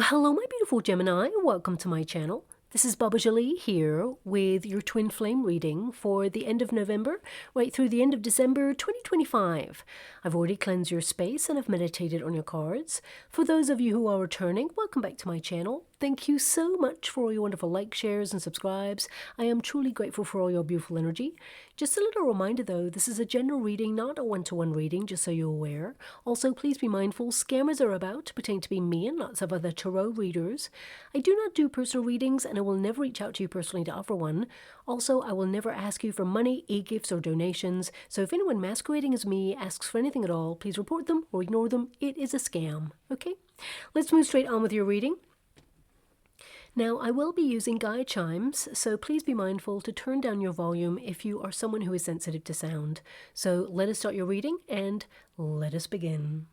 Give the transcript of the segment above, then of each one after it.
Well, hello, my beautiful Gemini. Welcome to my channel. This is Baba Jolie here with your twin flame reading for the end of November, right through the end of December 2025. I've already cleansed your space and I've meditated on your cards. For those of you who are returning, welcome back to my channel. Thank you so much for all your wonderful likes, shares, and subscribes. I am truly grateful for all your beautiful energy. Just a little reminder though, this is a general reading, not a one-to-one reading, just so you're aware. Also, please be mindful, scammers are about to pretend to be me and lots of other tarot readers. I do not do personal readings and I will never reach out to you personally to offer one. Also, I will never ask you for money, e-gifts, or donations. So if anyone masquerading as me asks for anything at all, please report them or ignore them. It is a scam. Okay? Let's move straight on with your reading. Now, I will be using guide chimes, so please be mindful to turn down your volume if you are someone who is sensitive to sound. So let us start your reading and let us begin.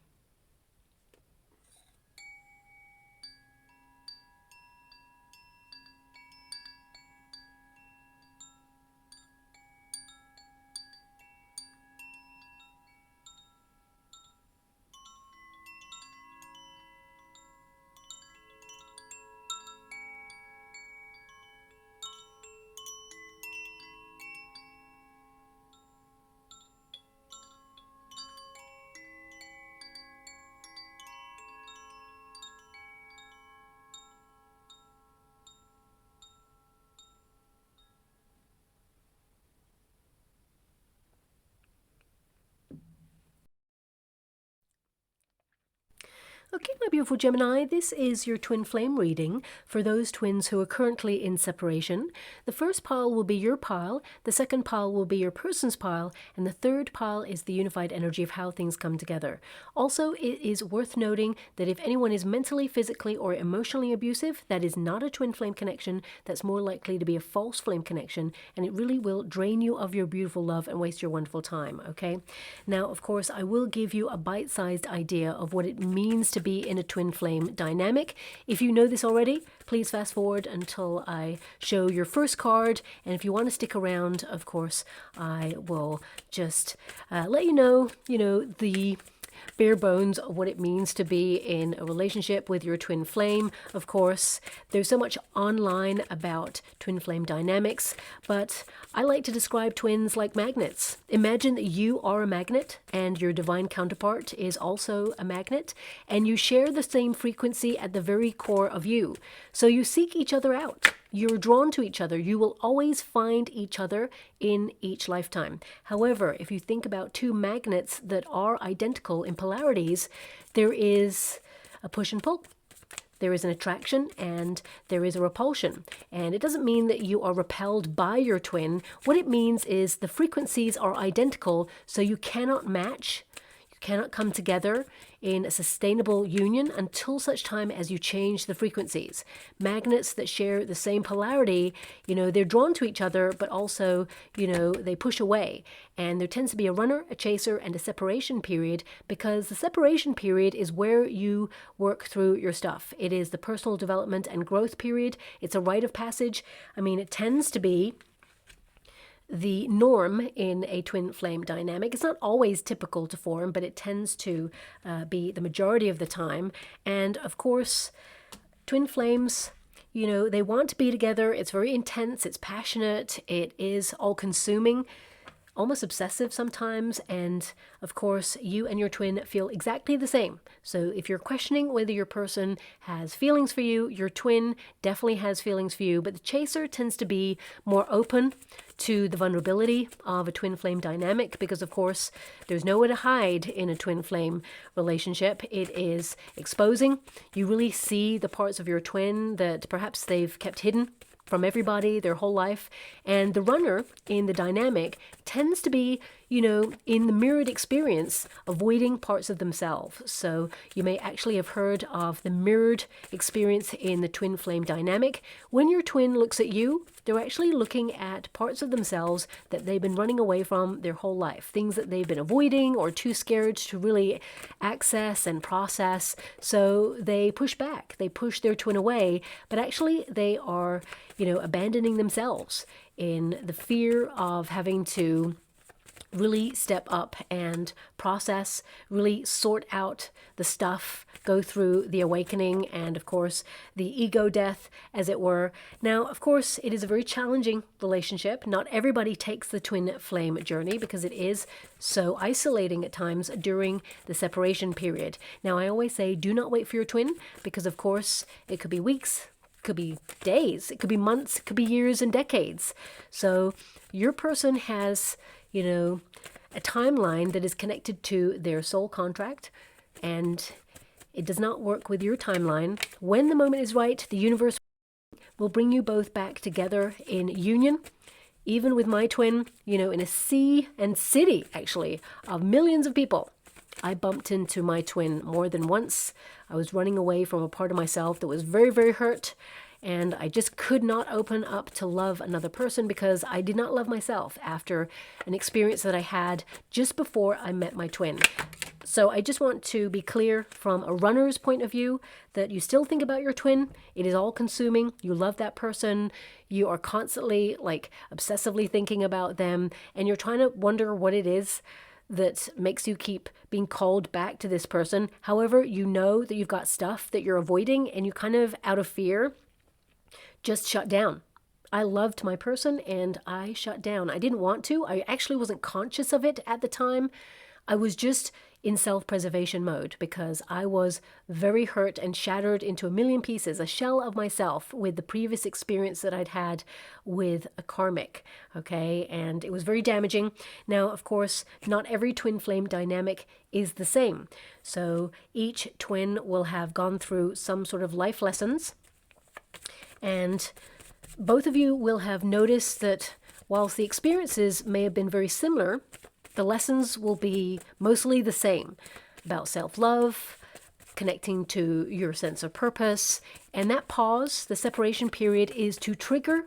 Okay, my beautiful Gemini, this is your twin flame reading for those twins who are currently in separation. The first pile will be your pile, the second pile will be your person's pile, and the third pile is the unified energy of how things come together. Also, it is worth noting that if anyone is mentally, physically, or emotionally abusive, that is not a twin flame connection. That's more likely to be a false flame connection, and it really will drain you of your beautiful love and waste your wonderful time, okay? Now, of course, I will give you a bite-sized idea of what it means to be in a twin flame dynamic. If you know this already, please fast forward until I show your first card, and if you want to stick around, of course, I will just let you know, the bare bones of what it means to be in a relationship with your twin flame. Of course, there's so much online about twin flame dynamics, but I like to describe twins like magnets. Imagine that you are a magnet and your divine counterpart is also a magnet, and you share the same frequency at the very core of you. So you seek each other out. You're drawn to each other. You will always find each other in each lifetime. However, if you think about two magnets that are identical in polarities, there is a push and pull. There is an attraction and there is a repulsion. And it doesn't mean that you are repelled by your twin. What it means is the frequencies are identical, so you cannot match. Cannot come together in a sustainable union until such time as you change the frequencies. Magnets that share the same polarity, they're drawn to each other, but also, they push away. And there tends to be a runner, a chaser, and a separation period, because the separation period is where you work through your stuff. It is the personal development and growth period. It's a rite of passage. It tends to be the norm in a twin flame dynamic. It's not always typical to form, but it tends to be the majority of the time. And of course, twin flames, they want to be together. It's very intense. It's passionate. It is all-consuming, almost obsessive sometimes, and of course you and your twin feel exactly the same. So if you're questioning whether your person has feelings for you, your twin definitely has feelings for you, but the chaser tends to be more open to the vulnerability of a twin flame dynamic, because of course there's nowhere to hide in a twin flame relationship. It is exposing. You really see the parts of your twin that perhaps they've kept hidden from everybody their whole life. And the runner in the dynamic tends to be, in the mirrored experience, avoiding parts of themselves. So you may actually have heard of the mirrored experience in the twin flame dynamic. When your twin looks at you, they're actually looking at parts of themselves that they've been running away from their whole life, things that they've been avoiding or too scared to really access and process. So they push back, they push their twin away, but actually they are, abandoning themselves in the fear of having to really step up and process, really sort out the stuff, go through the awakening and, of course, the ego death, as it were. Now, of course, it is a very challenging relationship. Not everybody takes the twin flame journey because it is so isolating at times during the separation period. Now, I always say do not wait for your twin because, of course, it could be weeks, it could be days, it could be months, it could be years and decades. So your person has, you know, a timeline that is connected to their soul contract, and it does not work with your timeline. When the moment is right, the universe will bring you both back together in union. Even with my twin, you know, in a sea and city, actually, of millions of people, I bumped into my twin more than once. I was running away from a part of myself that was very, very hurt. And I just could not open up to love another person because I did not love myself after an experience that I had just before I met my twin. So I just want to be clear from a runner's point of view that you still think about your twin. It is all consuming. You love that person. You are constantly, like, obsessively thinking about them. And you're trying to wonder what it is that makes you keep being called back to this person. However, you know that you've got stuff that you're avoiding and you kind of, out of fear, just shut down. I loved my person and I shut down. I didn't want to. I actually wasn't conscious of it at the time. I was just in self-preservation mode because I was very hurt and shattered into a million pieces, a shell of myself with the previous experience that I'd had with a karmic, okay? And it was very damaging. Now, of course, not every twin flame dynamic is the same. So each twin will have gone through some sort of life lessons, and both of you will have noticed that whilst the experiences may have been very similar, the lessons will be mostly the same about self-love, connecting to your sense of purpose. And that pause, the separation period, is to trigger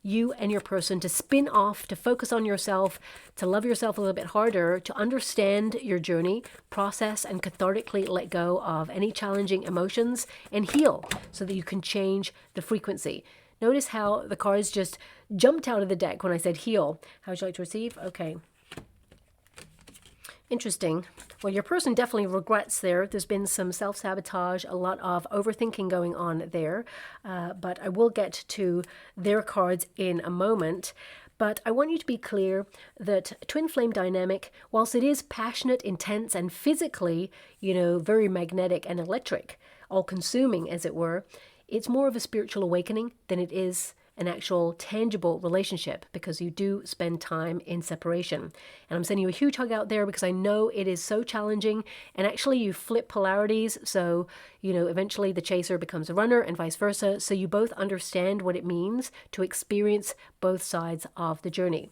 you and your person to spin off, to focus on yourself, to love yourself a little bit harder, to understand your journey, process and cathartically let go of any challenging emotions and heal so that you can change the frequency. Notice how the cards just jumped out of the deck when I said heal. How would you like to receive? Okay. Interesting. Well, your person definitely regrets there. There's been some self-sabotage, a lot of overthinking going on there. But I will get to their cards in a moment. But I want you to be clear that twin flame dynamic, whilst it is passionate, intense, and physically, you know, very magnetic and electric, all-consuming, as it were, it's more of a spiritual awakening than it is an actual tangible relationship because you do spend time in separation. And I'm sending you a huge hug out there because I know it is so challenging, and actually you flip polarities. So, you know, eventually the chaser becomes a runner and vice versa. So you both understand what it means to experience both sides of the journey.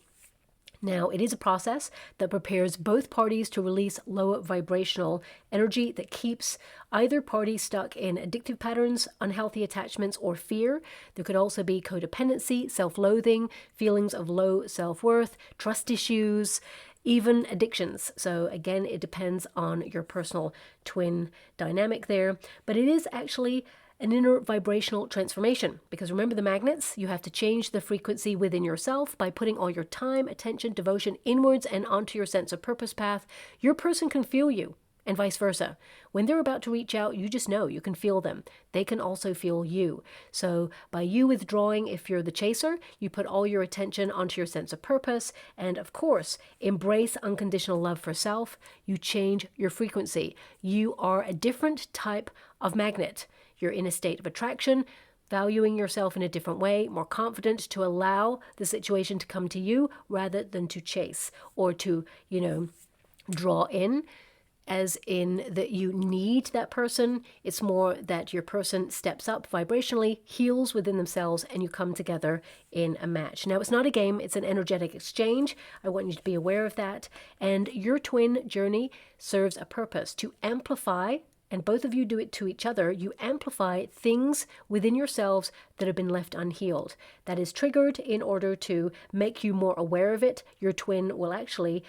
Now, it is a process that prepares both parties to release lower vibrational energy that keeps either party stuck in addictive patterns, unhealthy attachments, or fear. There could also be codependency, self-loathing, feelings of low self-worth, trust issues, even addictions. So again, it depends on your personal twin dynamic there. But it is actually an inner vibrational transformation, because remember the magnets, you have to change the frequency within yourself by putting all your time, attention, devotion inwards and onto your sense of purpose path. Your person can feel you and vice versa. When they're about to reach out, you just know, you can feel them. They can also feel you. So by you withdrawing, if you're the chaser, you put all your attention onto your sense of purpose and, of course, embrace unconditional love for self. You change your frequency. You are a different type of magnet. You're in a state of attraction, valuing yourself in a different way, more confident to allow the situation to come to you rather than to chase or to, you know, draw in, as in that you need that person. It's more that your person steps up vibrationally, heals within themselves, and you come together in a match. Now, it's not a game, it's an energetic exchange. I want you to be aware of that. And your twin journey serves a purpose to amplify, and both of you do it to each other, you amplify things within yourselves that have been left unhealed. That is triggered in order to make you more aware of it. Your twin will actually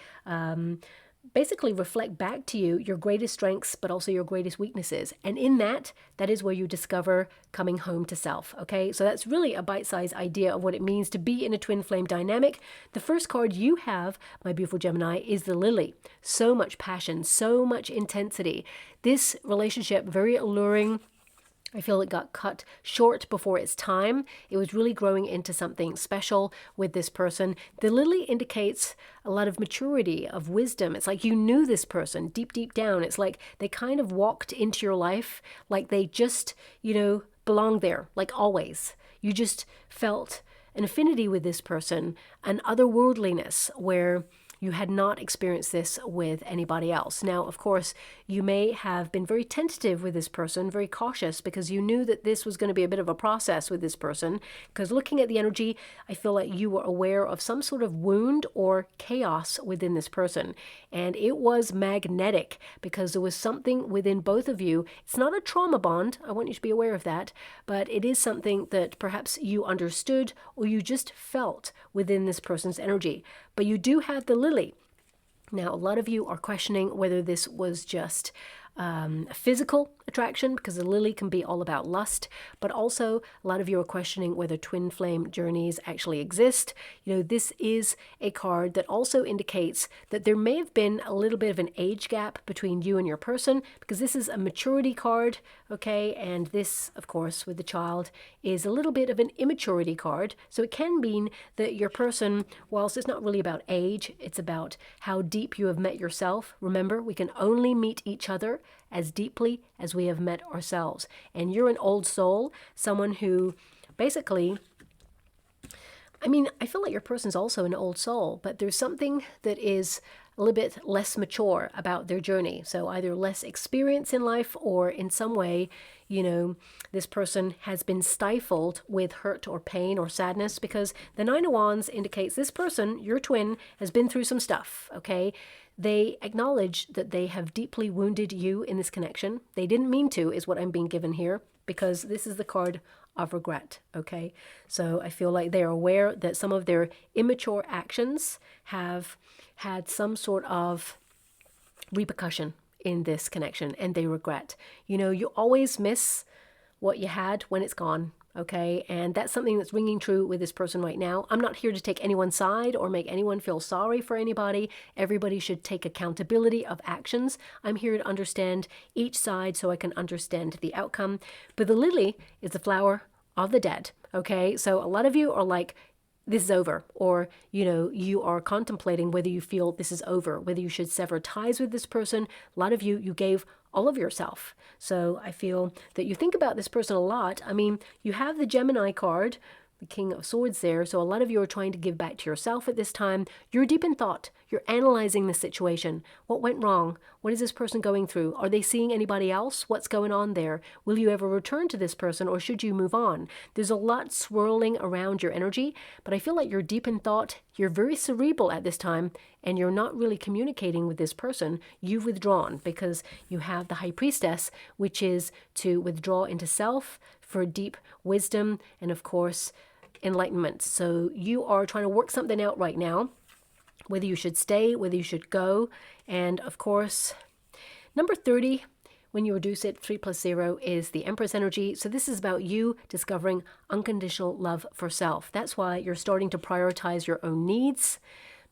basically reflect back to you your greatest strengths, but also your greatest weaknesses. And in that is where you discover coming home to self. Okay, so that's really a bite-sized idea of what it means to be in a twin flame dynamic. The first card you have, my beautiful Gemini, is the Lily. So much passion, so much intensity. This relationship, very alluring. I feel it got cut short before its time. It was really growing into something special with this person. The lily indicates a lot of maturity, of wisdom. It's like you knew this person deep, deep down. It's like they kind of walked into your life like they just, belonged there, like always. You just felt an affinity with this person, an otherworldliness where you had not experienced this with anybody else. Now, of course, you may have been very tentative with this person, very cautious, because you knew that this was going to be a bit of a process with this person. Because looking at the energy, I feel like you were aware of some sort of wound or chaos within this person. And it was magnetic because there was something within both of you. It's not a trauma bond. I want you to be aware of that. But it is something that perhaps you understood or you just felt within this person's energy. But you do have the lily. Now, a lot of you are questioning whether this was just a physical attraction, because the lily can be all about lust, but also a lot of you are questioning whether twin flame journeys actually exist. This is a card that also indicates that there may have been a little bit of an age gap between you and your person, because this is a maturity card, okay? And this, of course, with the child, is a little bit of an immaturity card. So it can mean that your person, whilst it's not really about age, it's about how deep you have met yourself. Remember, we can only meet each other as deeply as we have met ourselves. And you're an old soul, someone who basically, I feel like your person's also an old soul, but there's something that is a little bit less mature about their journey. So either less experience in life, or in some way, this person has been stifled with hurt or pain or sadness, because the Nine of Wands indicates this person, your twin, has been through some stuff, okay? They acknowledge that they have deeply wounded you in this connection. They didn't mean to, is what I'm being given here, because this is the card of regret, okay? So I feel like they're aware that some of their immature actions have had some sort of repercussion in this connection, and they regret. You always miss what you had when it's gone. Okay, and that's something that's ringing true with this person right now. I'm not here to take anyone's side or make anyone feel sorry for anybody. Everybody should take accountability of actions. I'm here to understand each side so I can understand the outcome. But the lily is the flower of the dead. Okay, so a lot of you are like, this is over, or you are contemplating whether you feel this is over, whether you should sever ties with this person. A lot of you gave all of yourself. So I feel that you think about this person a lot. You have the Gemini card, the King of Swords there. So a lot of you are trying to give back to yourself at this time. You're deep in thought. You're analyzing the situation. What went wrong? What is this person going through? Are they seeing anybody else? What's going on there? Will you ever return to this person, or should you move on? There's a lot swirling around your energy, but I feel like you're deep in thought. You're very cerebral at this time, and you're not really communicating with this person. You've withdrawn because you have the High Priestess, which is to withdraw into self for deep wisdom and, of course, enlightenment. So you are trying to work something out right now, whether you should stay, whether you should go. And of course, number 30, when you reduce it, 3 plus 0 is the Empress energy. So this is about you discovering unconditional love for self. That's why you're starting to prioritize your own needs,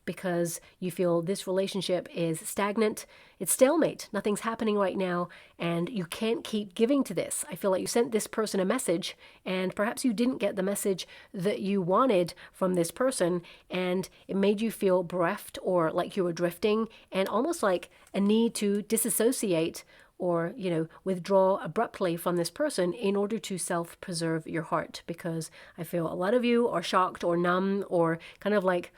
because you feel this relationship is stagnant. It's stalemate. Nothing's happening right now, and you can't keep giving to this. I feel like you sent this person a message, and perhaps you didn't get the message that you wanted from this person, and it made you feel bereft, or like you were drifting, and almost like a need to disassociate or, withdraw abruptly from this person in order to self-preserve your heart. Because I feel a lot of you are shocked or numb, or kind of like,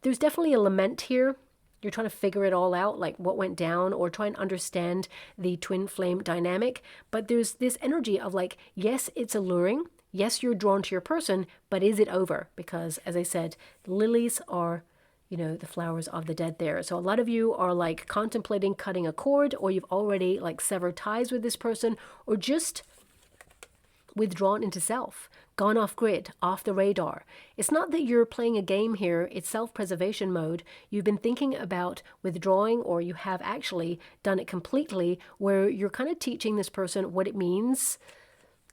there's definitely a lament here. You're trying to figure it all out, like what went down, or try and understand the twin flame dynamic. But there's this energy of like, yes, it's alluring. Yes, you're drawn to your person, but is it over? Because as I said, lilies are, the flowers of the dead there. So a lot of you are like contemplating cutting a cord, or you've already like severed ties with this person, or just withdrawn into self, gone off grid, off the radar. It's not that you're playing a game here, it's self-preservation mode. You've been thinking about withdrawing, or you have actually done it completely, where you're kind of teaching this person what it means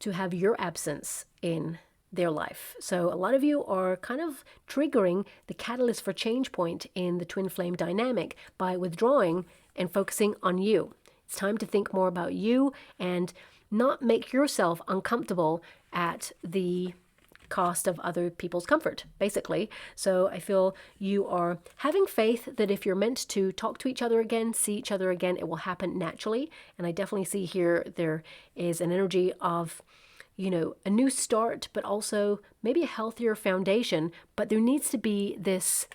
to have your absence in their life. So a lot of you are kind of triggering the catalyst for change point in the twin flame dynamic by withdrawing and focusing on you. It's time to think more about you and not make yourself uncomfortable at the cost of other people's comfort, basically. So I feel you are having faith that if you're meant to talk to each other again, see each other again, it will happen naturally. And I definitely see here there is an energy of, you know, a new start, but also maybe a healthier foundation. But there needs to be this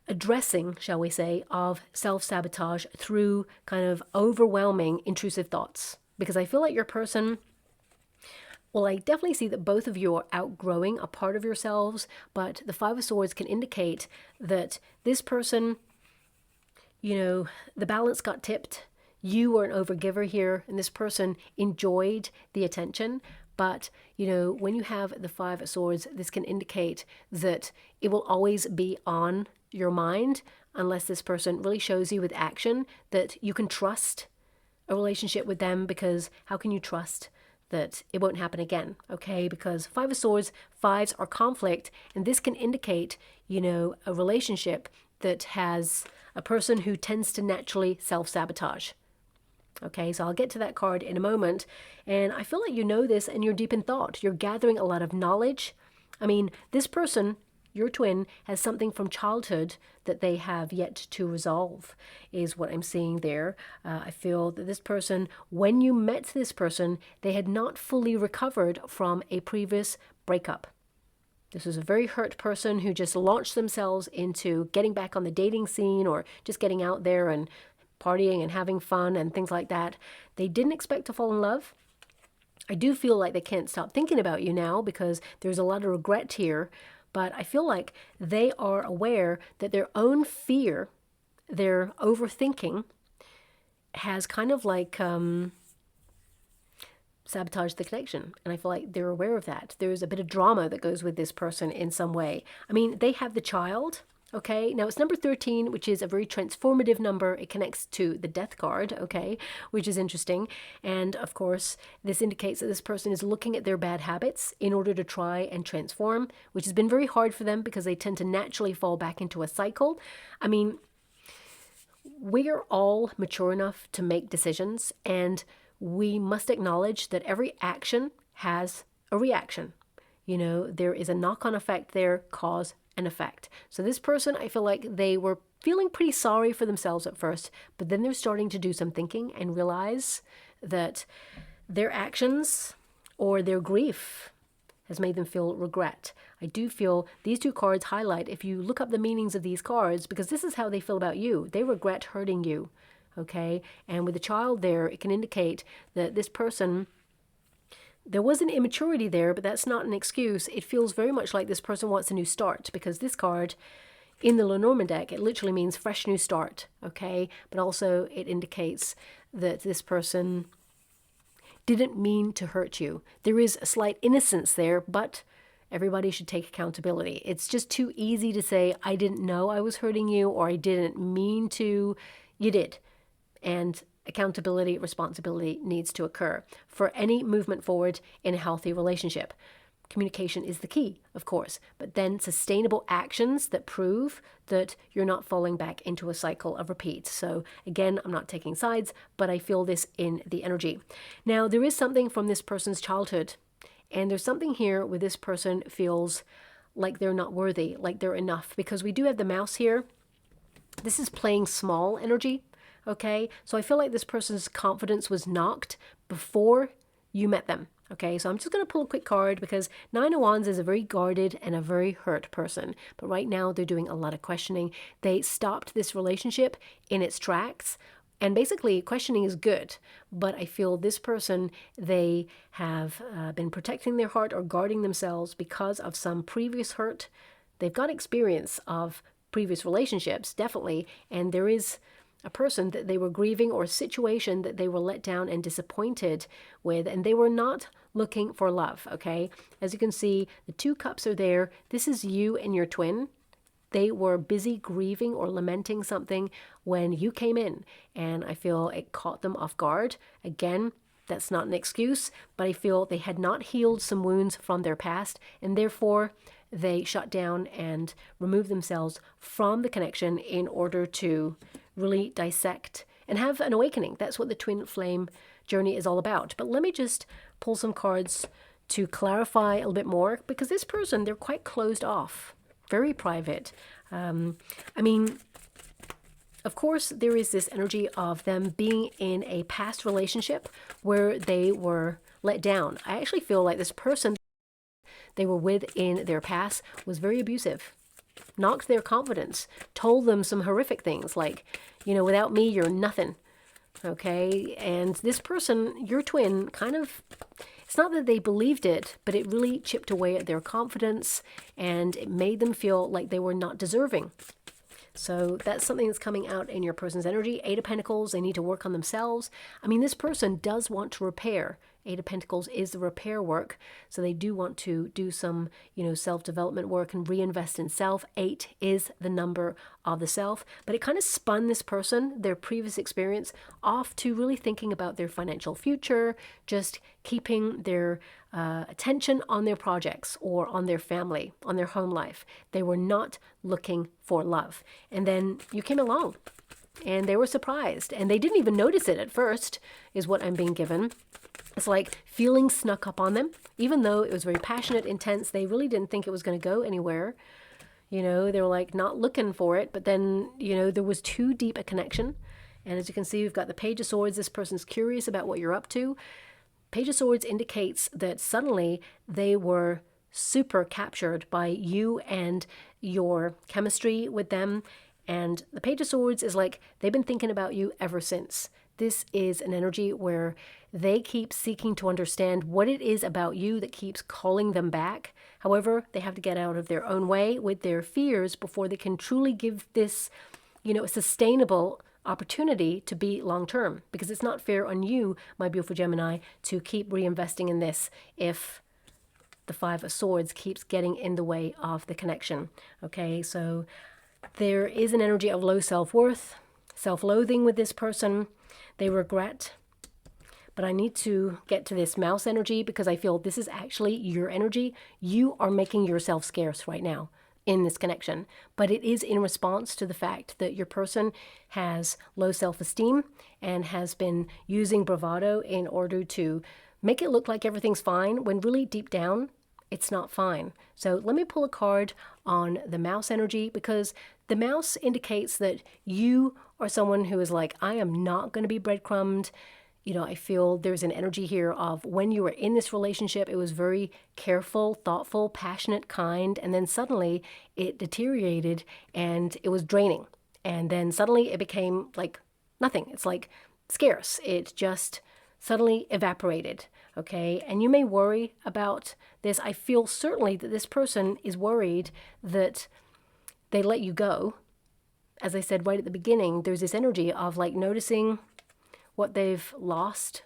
addressing, shall we say, of self-sabotage through kind of overwhelming intrusive thoughts. Because I feel like your person, well, I definitely see that both of you are outgrowing a part of yourselves, but the Five of Swords can indicate that this person, you know, the balance got tipped. You were an overgiver here, and this person enjoyed the attention. But, you know, when you have the Five of Swords, this can indicate that it will always be on your mind unless this person really shows you with action that you can trust a relationship with them, because how can you trust that it won't happen again? Okay, because Five of Swords, fives are conflict, and this can indicate, you know, a relationship that has a person who tends to naturally self-sabotage. Okay, so I'll get to that card in a moment. And I feel like you know this and you're deep in thought. You're gathering a lot of knowledge. I mean, this person, your twin, has something from childhood that they have yet to resolve, is what I'm seeing there. I feel that this person, when you met this person, they had not fully recovered from a previous breakup. This was a very hurt person who just launched themselves into getting back on the dating scene, or just getting out there and partying and having fun and things like that. They didn't expect to fall in love. I do feel like they can't stop thinking about you now because there's a lot of regret here. But I feel like they are aware that their own fear, their overthinking, has kind of like sabotaged the connection. And I feel like they're aware of that. There's a bit of drama that goes with this person in some way. I mean, they have the child. Okay, now it's number 13, which is a very transformative number. It connects to the death card, okay, which is interesting. And of course, this indicates that this person is looking at their bad habits in order to try and transform, which has been very hard for them because they tend to naturally fall back into a cycle. I mean, we're all mature enough to make decisions, and we must acknowledge that every action has a reaction. You know, there is a knock-on effect there, cause and effect. So this person, I feel like they were feeling pretty sorry for themselves at first, but then they're starting to do some thinking and realize that their actions or their grief has made them feel regret. I do feel these two cards highlight, if you look up the meanings of these cards, because this is how they feel about you. They regret hurting you, okay? And with the child there, it can indicate that this person, there was an immaturity there, but that's not an excuse. It feels very much like this person wants a new start, because this card in the LENORMAND deck, it literally means fresh new start, okay? But also it indicates that this person didn't mean to hurt you. There is a slight innocence there, but everybody should take accountability. It's just too easy to say, I didn't know I was hurting you, or I didn't mean to. You did. And accountability, responsibility needs to occur for any movement forward in a healthy relationship. Communication is the key, of course, but then sustainable actions that prove that you're not falling back into a cycle of repeat. So again, I'm not taking sides, but I feel this in the energy. Now, there is something from this person's childhood, and there's something here where this person feels like they're not worthy, like they're enough, because we do have the mouse here. This is playing small energy. Okay, so I feel like this person's confidence was knocked before you met them. Okay, so I'm just going to pull a quick card because Nine of Wands is a very guarded and a very hurt person. But right now they're doing a lot of questioning. They stopped this relationship in its tracks. And basically questioning is good. But I feel this person, they have been protecting their heart or guarding themselves because of some previous hurt. They've got experience of previous relationships, definitely. And there is a person that they were grieving or a situation that they were let down and disappointed with, and they were not looking for love, okay? As you can see, the 2 cups are there. This is you and your twin. They were busy grieving or lamenting something when you came in, and I feel it caught them off guard. Again, that's not an excuse, but I feel they had not healed some wounds from their past, and therefore they shut down and removed themselves from the connection in order to really dissect and have an awakening. That's what the twin flame journey is all about. But let me just pull some cards to clarify a little bit more, because this person, they're quite closed off, very private. I mean, of course, there is this energy of them being in a past relationship where they were let down. I actually feel like this person they were with in their past was very abusive, knocked their confidence, told them some horrific things like, you know, without me, you're nothing. Okay. And this person, your twin, kind of, it's not that they believed it, but it really chipped away at their confidence and it made them feel like they were not deserving. So that's something that's coming out in your person's energy. 8 of Pentacles, they need to work on themselves. I mean, this person does want to repair. 8 of Pentacles is the repair work. So they do want to do some, you know, self-development work and reinvest in self. 8 is the number of the self. But it kind of spun this person, their previous experience, off to really thinking about their financial future, just keeping their attention on their projects or on their family, on their home life. They were not looking for love. And then you came along and they were surprised and they didn't even notice it at first, is what I'm being given. It's like feelings snuck up on them, even though it was very passionate, intense. They really didn't think it was going to go anywhere. You know, they were like not looking for it, but then, you know, there was too deep a connection. And as you can see, we've got the Page of Swords. This person's curious about what you're up to. Page of Swords indicates that suddenly they were super captured by you and your chemistry with them. And the Page of Swords is like they've been thinking about you ever since. This is an energy where they keep seeking to understand what it is about you that keeps calling them back. However, they have to get out of their own way with their fears before they can truly give this, you know, a sustainable opportunity to be long-term, because it's not fair on you, my beautiful Gemini, to keep reinvesting in this if the 5 of Swords keeps getting in the way of the connection. Okay, so there is an energy of low self-worth, self-loathing with this person. They regret. But I need to get to this mouse energy because I feel this is actually your energy. You are making yourself scarce right now in this connection, but it is in response to the fact that your person has low self-esteem and has been using bravado in order to make it look like everything's fine when really deep down it's not fine. So let me pull a card on the mouse energy, because the mouse indicates that you are someone who is like, I am not going to be breadcrumbed. You know, I feel there's an energy here of when you were in this relationship, it was very careful, thoughtful, passionate, kind, and then suddenly it deteriorated and it was draining. And then suddenly it became like nothing. It's like scarce. It just suddenly evaporated. Okay, and you may worry about this. I feel certainly that this person is worried that they let you go. As I said right at the beginning, there's this energy of like noticing what they've lost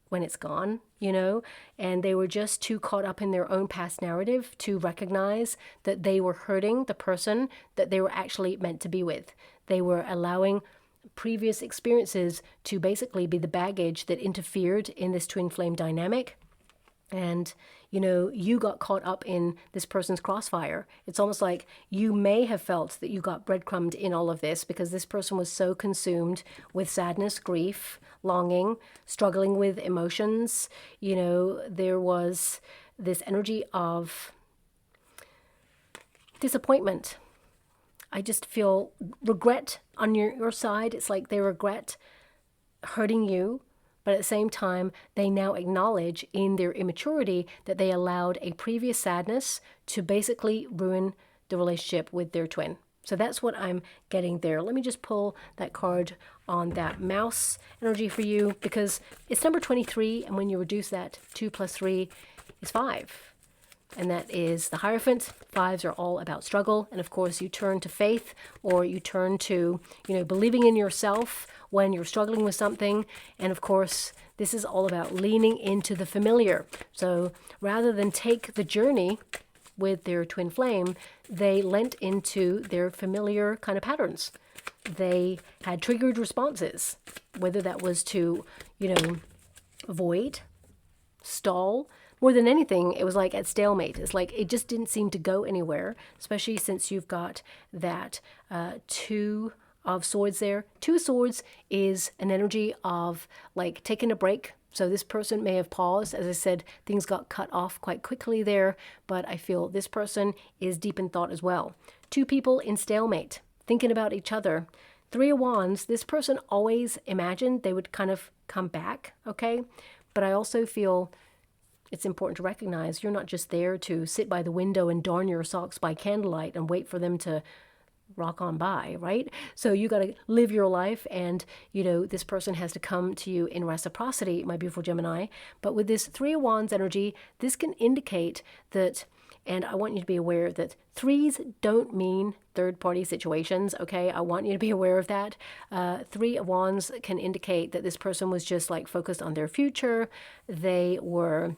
when it's gone, you know, and they were just too caught up in their own past narrative to recognize that they were hurting the person that they were actually meant to be with. They were allowing previous experiences to basically be the baggage that interfered in this twin flame dynamic. And, you know, you got caught up in this person's crossfire. It's almost like you may have felt that you got breadcrumbed in all of this because this person was so consumed with sadness, grief, longing, struggling with emotions. You know, there was this energy of disappointment. I just feel regret on your side. It's like they regret hurting you, but at the same time, they now acknowledge in their immaturity that they allowed a previous sadness to basically ruin the relationship with their twin. So that's what I'm getting there. Let me just pull that card on that mouse energy for you, because it's number 23, and when you reduce that, 2 plus 3 is 5. and that is the Hierophant. Fives are all about struggle, and of course you turn to faith, or you turn to, believing in yourself when you're struggling with something. And of course this is all about leaning into the familiar. So rather than take the journey with their twin flame, they leant into their familiar kind of patterns. They had triggered responses, whether that was to, avoid, stall. More than anything, it was like at stalemate. It's like it just didn't seem to go anywhere, especially since you've got that Two of Swords there. Two of Swords is an energy of like taking a break. So this person may have paused. As I said, things got cut off quite quickly there, but I feel this person is deep in thought as well. Two people in stalemate, thinking about each other. Three of Wands, this person always imagined they would kind of come back, okay? But I also feel it's important to recognize you're not just there to sit by the window and darn your socks by candlelight and wait for them to rock on by, right? So you got to live your life, and this person has to come to you in reciprocity, my beautiful Gemini. But with this Three of Wands energy, this can indicate that, and I want you to be aware that threes don't mean third-party situations, okay? I want you to be aware of that. Three of Wands can indicate that this person was just like focused on their future. They were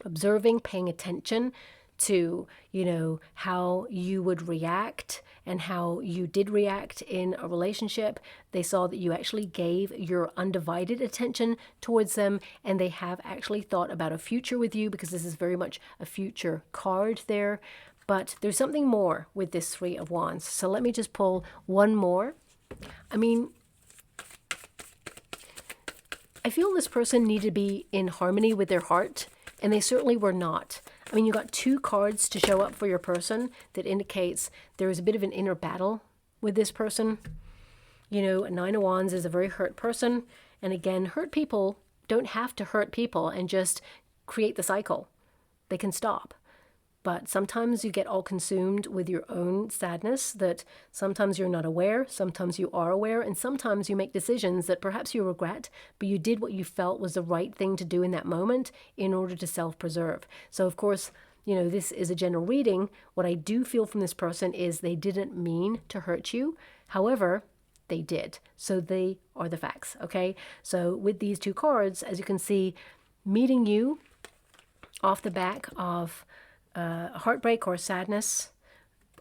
observing, paying attention to, how you would react and how you did react in a relationship. They saw that you actually gave your undivided attention towards them, and they have actually thought about a future with you, because this is very much a future card there. But there's something more with this Three of Wands. So let me just pull one more. I feel this person needed to be in harmony with their heart, and they certainly were not. You got two cards to show up for your person that indicates there is a bit of an inner battle with this person. A Nine of Wands is a very hurt person. And again, hurt people don't have to hurt people and just create the cycle. They can stop. But sometimes you get all consumed with your own sadness that sometimes you're not aware, sometimes you are aware, and sometimes you make decisions that perhaps you regret, but you did what you felt was the right thing to do in that moment in order to self-preserve. So of course, this is a general reading. What I do feel from this person is they didn't mean to hurt you. However, they did. So they are the facts, okay? So with these two cards, as you can see, meeting you off the back of heartbreak or sadness.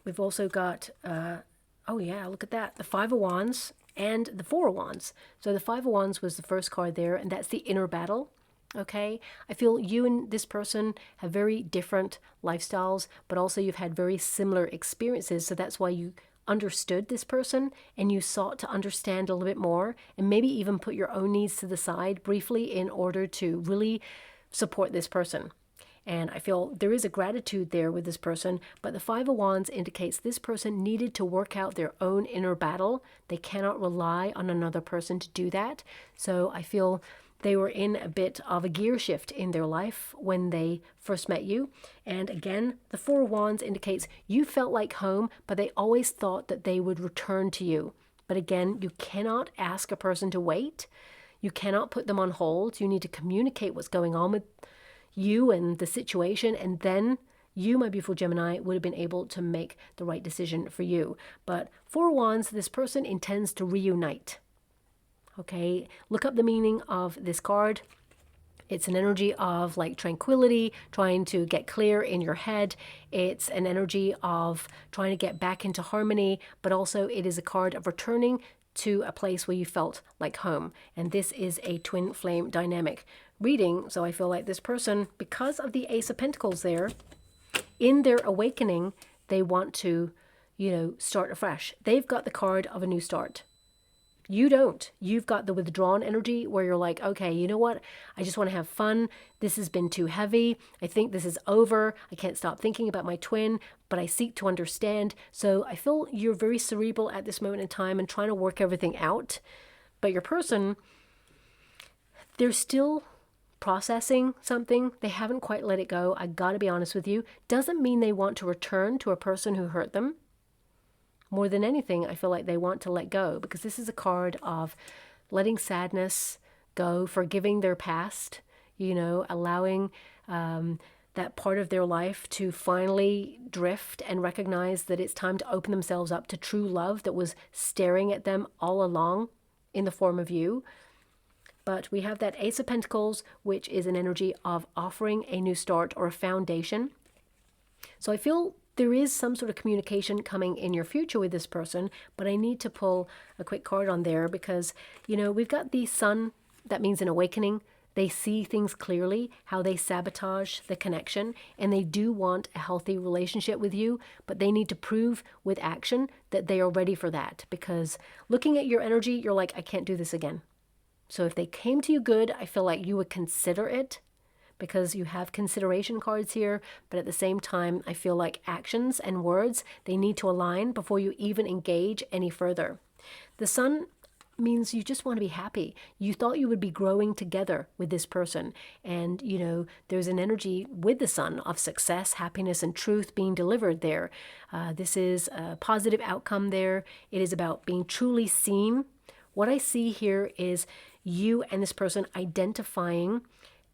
We've also got, oh yeah, look at that, the Five of Wands and the Four of Wands. So the Five of Wands was the first card there, and that's the inner battle, okay? I feel you and this person have very different lifestyles, but also you've had very similar experiences, so that's why you understood this person and you sought to understand a little bit more, and maybe even put your own needs to the side briefly in order to really support this person. And I feel there is a gratitude there with this person, but the Five of Wands indicates this person needed to work out their own inner battle. They cannot rely on another person to do that. So I feel they were in a bit of a gear shift in their life when they first met you. And again, the Four of Wands indicates you felt like home, but they always thought that they would return to you. But again, you cannot ask a person to wait. You cannot put them on hold. You need to communicate what's going on with you and the situation, and then you, my beautiful Gemini, would have been able to make the right decision for you. But Four of Wands, this person intends to reunite. Okay, look up the meaning of this card. It's an energy of like tranquility, trying to get clear in your head. It's an energy of trying to get back into harmony, but also it is a card of returning to a place where you felt like home. And this is a twin flame dynamic reading. So I feel like this person, because of the Ace of Pentacles there, in their awakening, they want to, start afresh. They've got the card of a new start. You don't. You've got the withdrawn energy where you're like, okay, you know what? I just want to have fun. This has been too heavy. I think this is over. I can't stop thinking about my twin, but I seek to understand. So I feel you're very cerebral at this moment in time and trying to work everything out. But your person, they're still processing something. They haven't quite let it go. I gotta be honest with you. Doesn't mean they want to return to a person who hurt them. More than anything, I feel like they want to let go, because this is a card of letting sadness go, forgiving their past, allowing that part of their life to finally drift and recognize that it's time to open themselves up to true love that was staring at them all along in the form of you. But we have that Ace of Pentacles, which is an energy of offering a new start or a foundation. So I feel there is some sort of communication coming in your future with this person, but I need to pull a quick card on there because, you know, we've got the Sun. That means an awakening. They see things clearly, how they sabotage the connection, and they do want a healthy relationship with you, but they need to prove with action that they are ready for that. Because looking at your energy, you're like, I can't do this again. So if they came to you good, I feel like you would consider it because you have consideration cards here. But at the same time, I feel like actions and words, they need to align before you even engage any further. The Sun means you just want to be happy. You thought you would be growing together with this person. And, you know, there's an energy with the Sun of success, happiness, and truth being delivered there. This is a positive outcome there. It is about being truly seen. What I see here is you and this person identifying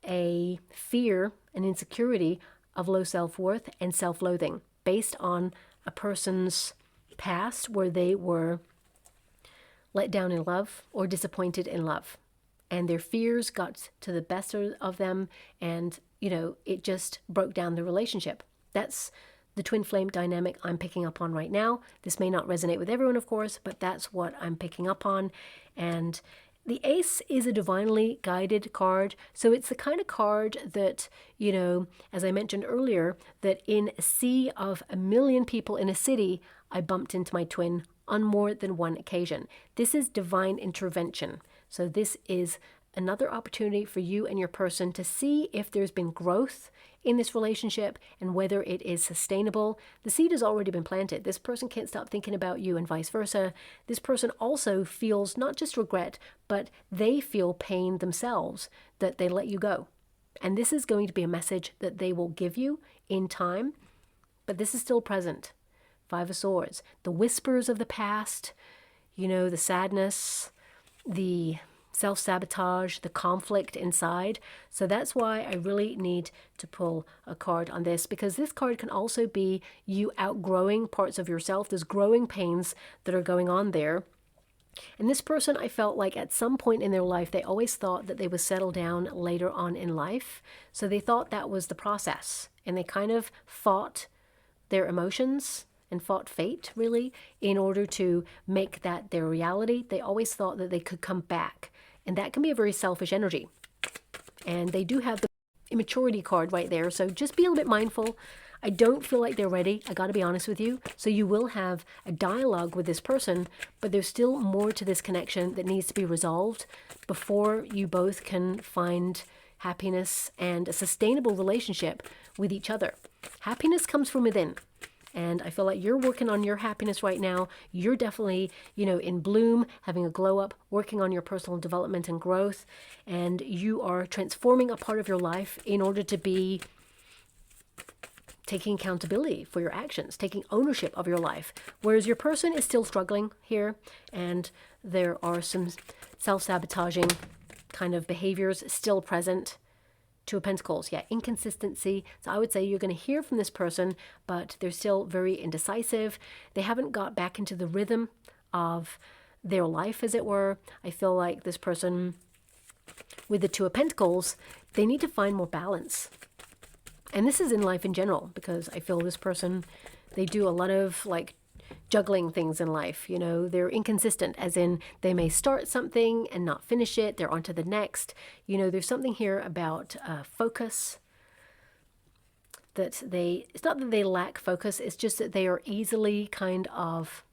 a fear and insecurity of low self-worth and self-loathing based on a person's past where they were let down in love or disappointed in love. And their fears got to the best of them and, you know, it just broke down the relationship. That's the twin flame dynamic I'm picking up on right now. This may not resonate with everyone, of course, but that's what I'm picking up on. And the Ace is a divinely guided card. So it's the kind of card that, you know, as I mentioned earlier, that in a sea of 1 million people in a city, I bumped into my twin on more than one occasion. This is divine intervention. So this is another opportunity for you and your person to see if there's been growth in this relationship and whether it is sustainable. The seed has already been planted. This person can't stop thinking about you and vice versa. This person also feels not just regret, but they feel pain themselves that they let you go. And this is going to be a message that they will give you in time, but this is still present. Five of Swords, the whispers of the past, you know, the sadness, the self-sabotage, the conflict inside. So that's why I really need to pull a card on this, because this card can also be you outgrowing parts of yourself. There's growing pains that are going on there. And this person, I felt like at some point in their life, they always thought that they would settle down later on in life. So they thought that was the process. And they kind of fought their emotions and fought fate, really, in order to make that their reality. They always thought that they could come back. And that can be a very selfish energy. And they do have the immaturity card right there. So just be a little bit mindful. I don't feel like they're ready. I got to be honest with you. So you will have a dialogue with this person, but there's still more to this connection that needs to be resolved before you both can find happiness and a sustainable relationship with each other. Happiness comes from within. And I feel like you're working on your happiness right now. You're definitely, you know, in bloom, having a glow up, working on your personal development and growth. And you are transforming a part of your life in order to be taking accountability for your actions, taking ownership of your life. Whereas your person is still struggling here. And there are some self-sabotaging kind of behaviors still present. Two of Pentacles, yeah, inconsistency. So I would say you're going to hear from this person, but they're still very indecisive. They haven't got back into the rhythm of their life, as it were. I feel like this person with the Two of Pentacles, they need to find more balance. And this is in life in general, because I feel this person, they do a lot of like juggling things in life. You know, they're inconsistent, as in they may start something and not finish it. They're on to the next. You know, there's something here about focus that it's not that they lack focus. It's just that they are easily kind of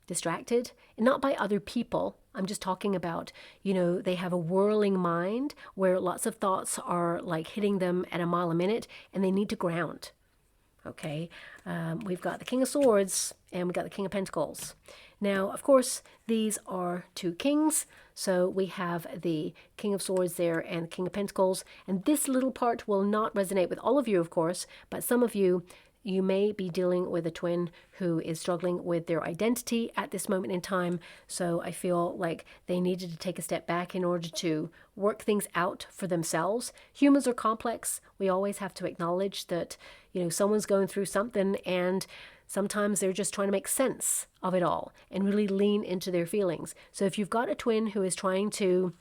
distracted, and not by other people. I'm just talking about, you know, they have a whirling mind where lots of thoughts are like hitting them at a mile a minute, and they need to ground. Okay, we've got the King of Swords and we've got the King of Pentacles. Now, of course, these are two kings. So we have the King of Swords there and King of Pentacles. And this little part will not resonate with all of you, of course, but some of you, you may be dealing with a twin who is struggling with their identity at this moment in time. So I feel like they needed to take a step back in order to work things out for themselves. Humans are complex. We always have to acknowledge that, someone's going through something, and sometimes they're just trying to make sense of it all and really lean into their feelings. So if you've got a twin who is trying to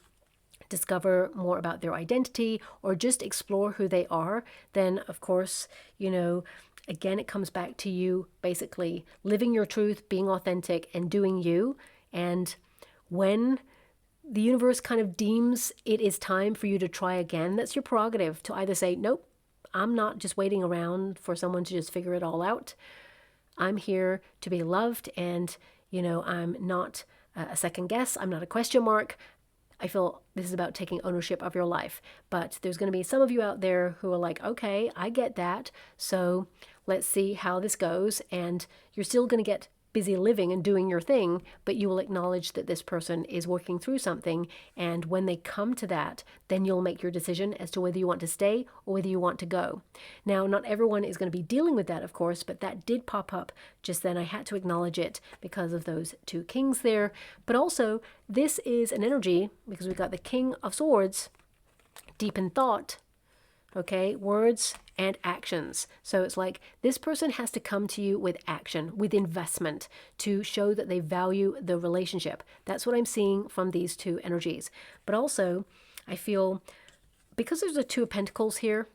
discover more about their identity or just explore who they are, then of course, again, it comes back to you basically living your truth, being authentic, and doing you. And when the universe kind of deems it is time for you to try again, that's your prerogative to either say, nope, I'm not just waiting around for someone to just figure it all out. I'm here to be loved, and, I'm not a second guess. I'm not a question mark. I feel this is about taking ownership of your life. But there's going to be some of you out there who are like, okay, I get that. So let's see how this goes. And you're still going to get busy living and doing your thing, but you will acknowledge that this person is working through something. And when they come to that, then you'll make your decision as to whether you want to stay or whether you want to go. Now, not everyone is going to be dealing with that, of course, but that did pop up just then. I had to acknowledge it because of those two kings there. But also, this is an energy, because we've got the King of Swords, deep in thought, okay, words and actions. So it's like this person has to come to you with action, with investment, to show that they value the relationship. That's what I'm seeing from these two energies. But also, I feel, because there's a Two of Pentacles here,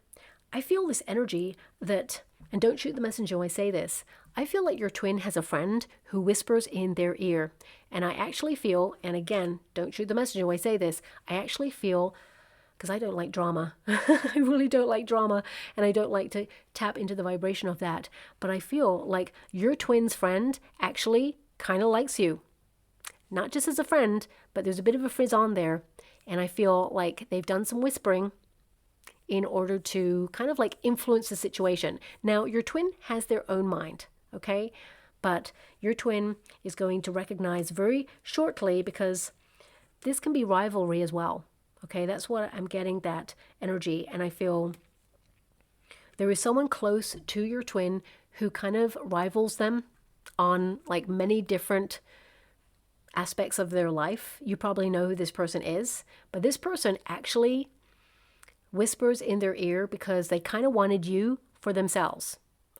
I feel this energy that, and don't shoot the messenger when I say this, I feel like your twin has a friend who whispers in their ear. And I actually feel, and again, don't shoot the messenger when I say this, I actually feel, because I don't like drama. I really don't like drama, and I don't like to tap into the vibration of that. But I feel like your twin's friend actually kind of likes you. Not just as a friend, but there's a bit of a frizz-on there. And I feel like they've done some whispering in order to kind of like influence the situation. Now, your twin has their own mind, okay? But your twin is going to recognize very shortly, because this can be rivalry as well. Okay, that's what I'm getting, that energy. And I feel there is someone close to your twin who kind of rivals them on like many different aspects of their life. You probably know who this person is, but this person actually whispers in their ear because they kind of wanted you for themselves,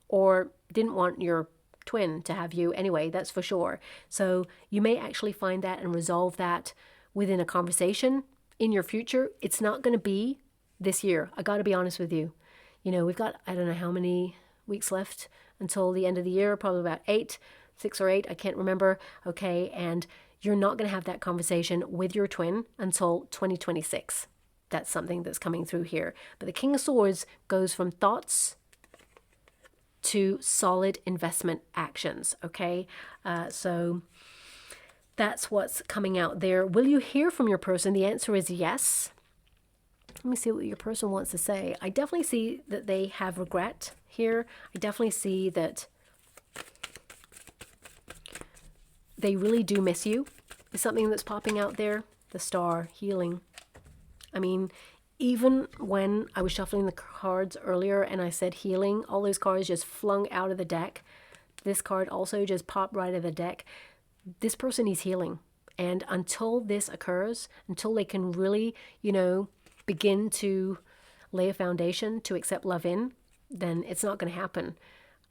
or didn't want your twin to have you anyway, that's for sure. So you may actually find that and resolve that within a conversation in your future. It's not going to be this year. I got to be honest with you. We've got, I don't know how many weeks left until the end of the year, probably about 6 or 8, I can't remember. Okay, and you're not going to have that conversation with your twin until 2026. That's something that's coming through here. But the King of Swords goes from thoughts to solid investment actions, okay? So that's what's coming out there. Will you hear from your person? The answer is yes. Let me see what your person wants to say. I definitely see that they have regret here. I definitely see that they really do miss you. Is something that's popping out there. The Star, healing. I mean, even when I was shuffling the cards earlier and I said healing, all those cards just flung out of the deck. This card also just popped right out of the deck. This person needs healing. And until this occurs, until they can really, begin to lay a foundation to accept love in, then it's not going to happen.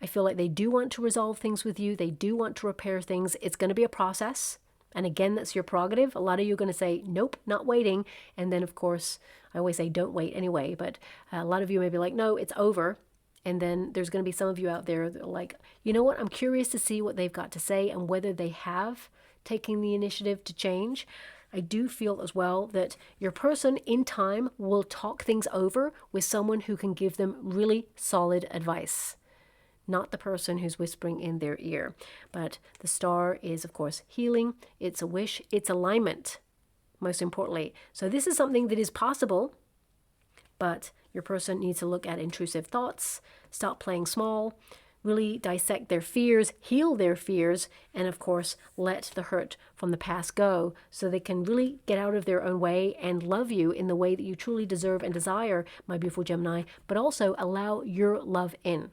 I feel like they do want to resolve things with you. They do want to repair things. It's going to be a process. And again, that's your prerogative. A lot of you are going to say, nope, not waiting. And then, of course, I always say don't wait anyway. But a lot of you may be like, no, it's over. And then there's going to be some of you out there that are like, you know what? I'm curious to see what they've got to say and whether they have taken the initiative to change. I do feel as well that your person in time will talk things over with someone who can give them really solid advice. Not the person who's whispering in their ear. But the Star is, of course, healing. It's a wish. It's alignment, most importantly. So this is something that is possible, but your person needs to look at intrusive thoughts, stop playing small, really dissect their fears, heal their fears, and of course, let the hurt from the past go so they can really get out of their own way and love you in the way that you truly deserve and desire, my beautiful Gemini, but also allow your love in.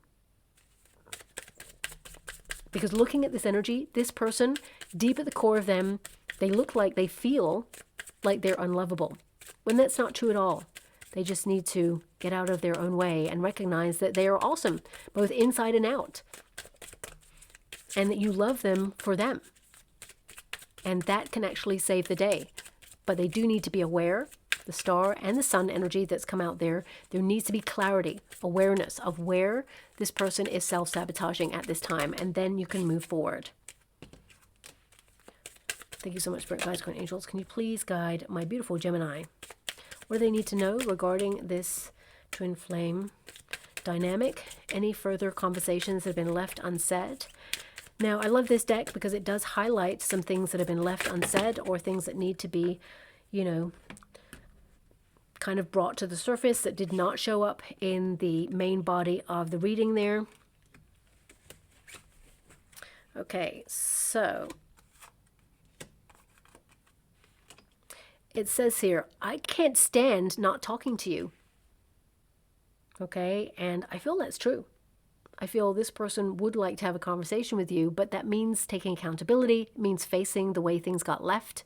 Because looking at this energy, this person, deep at the core of them, they feel like they're unlovable. When that's not true at all. They just need to get out of their own way and recognize that they are awesome, both inside and out. And that you love them for them. And that can actually save the day. But they do need to be aware, the star and the sun energy that's come out there needs to be clarity, awareness of where this person is self-sabotaging at this time. And then you can move forward. Thank you so much, Spirit Guides, Guardian Angels. Can you please guide my beautiful Gemini? What do they need to know regarding this twin flame dynamic? Any further conversations that have been left unsaid? Now, I love this deck because it does highlight some things that have been left unsaid or things that need to be, you know, kind of brought to the surface that did not show up in the main body of the reading there. Okay, so it says here, I can't stand not talking to you. Okay, and I feel that's true. I feel this person would like to have a conversation with you, but that means taking accountability, it means facing the way things got left.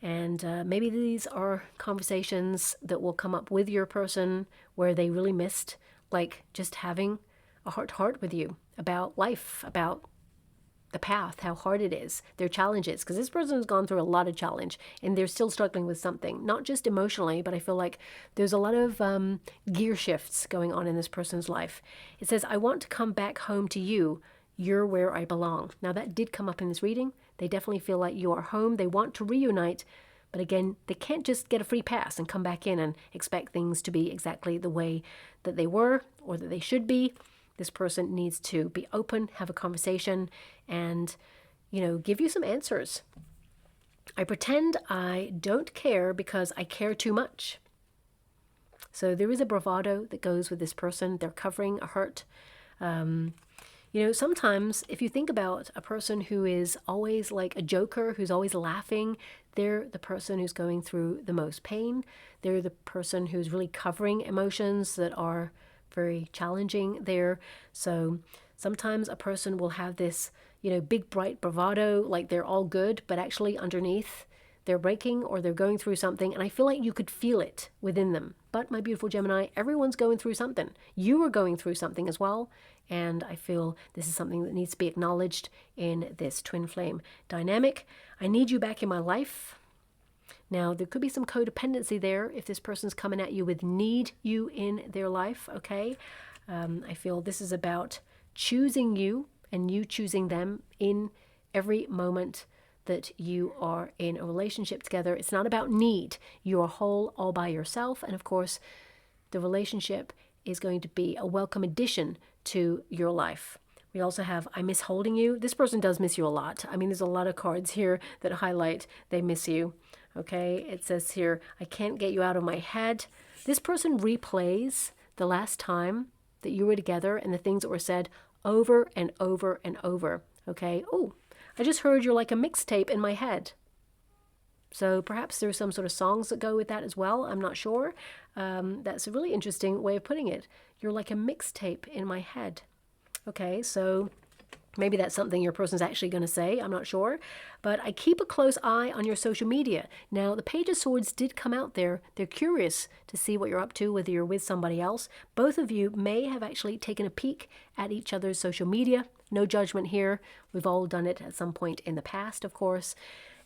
And maybe these are conversations that will come up with your person where they really missed, like just having a heart-to-heart with you about life, about the path, how hard it is, their challenges, because this person has gone through a lot of challenge and they're still struggling with something, not just emotionally, but I feel like there's a lot of gear shifts going on in this person's life. It says, I want to come back home to you. You're where I belong. Now that did come up in this reading. They definitely feel like you are home. They want to reunite, but again, they can't just get a free pass and come back in and expect things to be exactly the way that they were or that they should be. This person needs to be open, have a conversation, and, you know, give you some answers. I pretend I don't care because I care too much. So there is a bravado that goes with this person. They're covering a hurt. You know, sometimes if you think about a person who is always like a joker, who's always laughing, they're the person who's going through the most pain. They're the person who's really covering emotions that are very challenging there. So sometimes a person will have this, you know, big bright bravado, like they're all good, but actually underneath they're breaking or they're going through something. And I feel like you could feel it within them. But my beautiful Gemini, everyone's going through something. You are going through something as well. And I feel this is something that needs to be acknowledged in this twin flame dynamic. I need you back in my life. Now, there could be some codependency there if this person's coming at you with need you in their life, okay? I feel this is about choosing you and you choosing them in every moment that you are in a relationship together. It's not about need. You are whole all by yourself. And of course, the relationship is going to be a welcome addition to your life. We also have, I miss holding you. This person does miss you a lot. I mean, there's a lot of cards here that highlight they miss you. Okay, it says here, I can't get you out of my head. This person replays the last time that you were together and the things that were said over and over and over. Okay, oh, I just heard you're like a mixtape in my head. So perhaps there's some sort of songs that go with that as well. I'm not sure. That's a really interesting way of putting it. You're like a mixtape in my head. Okay, so maybe that's something your person's actually going to say. I'm not sure. But I keep a close eye on your social media. Now, the Page of Swords did come out there. They're curious to see what you're up to, whether you're with somebody else. Both of you may have actually taken a peek at each other's social media. No judgment here. We've all done it at some point in the past, of course.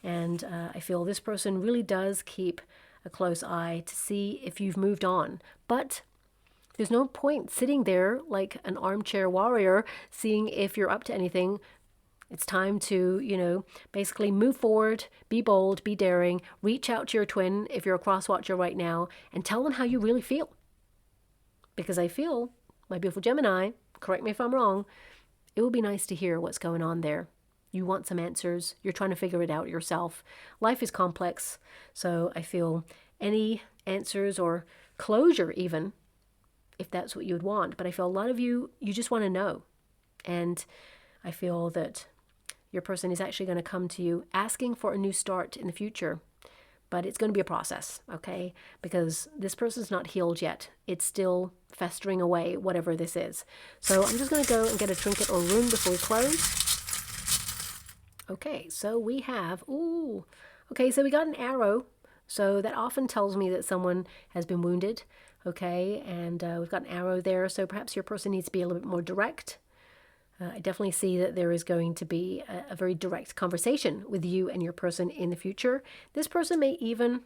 And I feel this person really does keep a close eye to see if you've moved on. But there's no point sitting there like an armchair warrior, seeing if you're up to anything. It's time to, you know, basically move forward, be bold, be daring, reach out to your twin if you're a cross watcher right now, and tell them how you really feel. Because I feel, my beautiful Gemini, correct me if I'm wrong, it would be nice to hear what's going on there. You want some answers. You're trying to figure it out yourself. Life is complex. So I feel any answers or closure even, if that's what you would want. But I feel a lot of you just want to know. And I feel that your person is actually going to come to you asking for a new start in the future. but it's going to be a process, okay? Because this person's not healed yet. It's still festering away, whatever this is. So I'm just going to go and get a trinket or rune before we close. Okay, so we have, ooh, okay, so we got an arrow. So that often tells me that someone has been wounded, okay? And we've got an arrow there, so perhaps your person needs to be a little bit more direct. I definitely see that there is going to be a very direct conversation with you and your person in the future. This person may even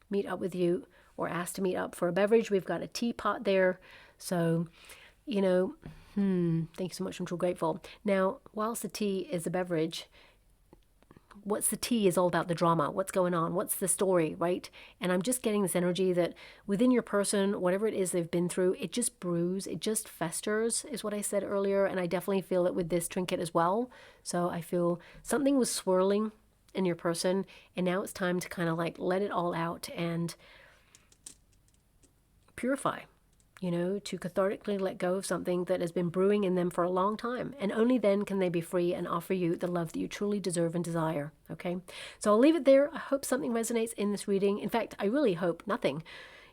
meet up with you or ask to meet up for a beverage. We've got a teapot there. So, you know, thank you so much. I'm so grateful. Now, whilst the tea is a beverage, what's the tea is all about the drama. What's going on? What's the story, right? And I'm just getting this energy that within your person, whatever it is they've been through, it just brews, it just festers, is what I said earlier. And I definitely feel it with this trinket as well. So I feel something was swirling in your person, and now it's time to kind of like let it all out and purify. You know, to cathartically let go of something that has been brewing in them for a long time. And only then can they be free and offer you the love that you truly deserve and desire, okay? So I'll leave it there. I hope something resonates in this reading. In fact, I really hope nothing,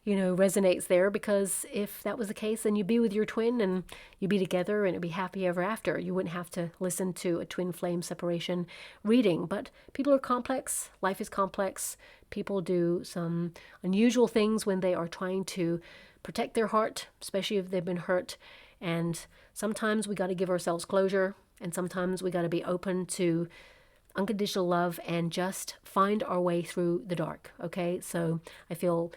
you know, resonates there, because if that was the case, then you'd be with your twin and you'd be together and it'd be happy ever after. You wouldn't have to listen to a twin flame separation reading. But people are complex. Life is complex. People do some unusual things when they are trying to protect their heart, especially if they've been hurt. And sometimes we got to give ourselves closure, and sometimes we got to be open to unconditional love and just find our way through the dark, okay? So I feel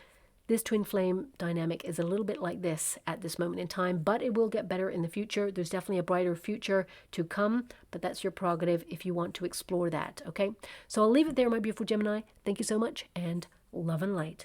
this twin flame dynamic is a little bit like this at this moment in time, but it will get better in the future. There's definitely a brighter future to come, but that's your prerogative if you want to explore that, okay? So I'll leave it there, my beautiful Gemini. Thank you so much, and love and light.